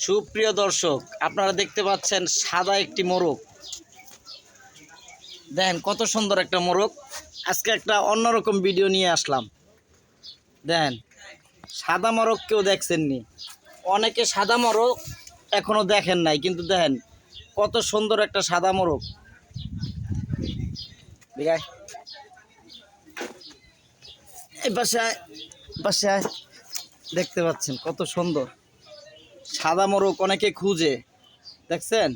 সুপ্রিয় দর্শক, আপনারা দেখতে পাচ্ছেন সাদা একটি মোরগ। দেখেন কত সুন্দর একটা মোরগ। আজকে একটা অন্যরকম ভিডিও নিয়ে আসলাম। দেখেন সাদা মোরগ কেউ দেখছেননি, অনেকে সাদা মোরগ এখনো দেখেন নাই, কিন্তু দেখেন কত সুন্দর একটা সাদা মোরগ। এই পাশে দেখতে পাচ্ছেন কত সুন্দর সাদা মোরগ, অনেকে খুঁজে, দেখছেন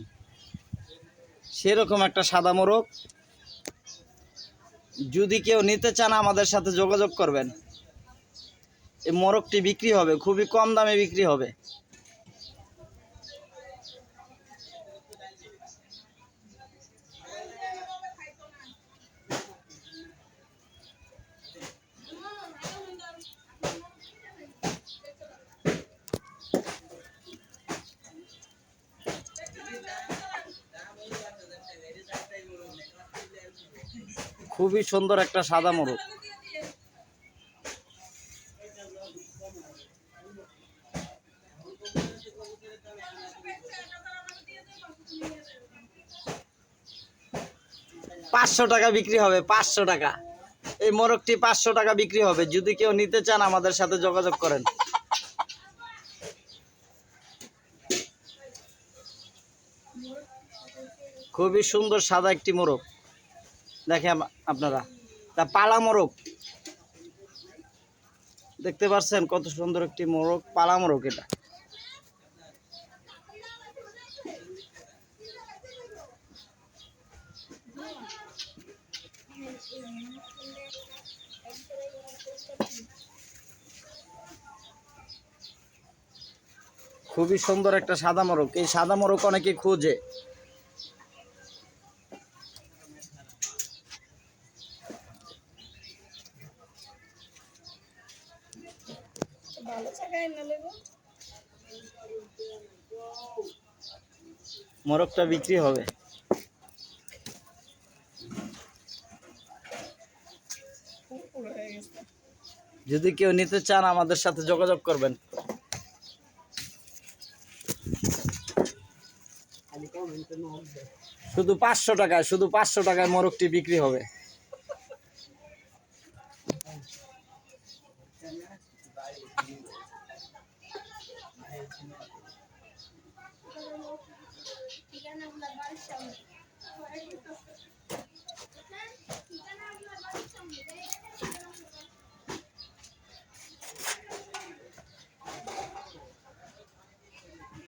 সেরকম একটা সাদা মোরগ। যদি কেউ নিতে চান আমাদের সাথে যোগাযোগ করবেন। এই মোরগটি বিক্রি হবে, খুবই কম দামে বিক্রি হবে। খুবই সুন্দর একটা সাদা মোরগ। ৳500 বিক্রি হবে, 500 টাকা। এই মোরগটি 500 টাকা বিক্রি হবে। যদি কেউ নিতে চান আমাদের সাথে যোগাযোগ করেন। খুবই সুন্দর সাদা একটি মোরগ, দেখেন আপনারা। তা পালা মোরগ দেখতে পাচ্ছেন, কত সুন্দর একটি মোরগ, পালা মোরগ এটা। খুবই সুন্দর একটা সাদা মোরগ। এই সাদা মোরগ অনেকে খুঁজে। মোরগটা বিক্রি হবে। যদি কেউ নিতে চান আমাদের সাথে যোগাযোগ করবেন। শুধু 500 টাকায়, শুধু 500 টাকায় মোরগটি বিক্রি হবে।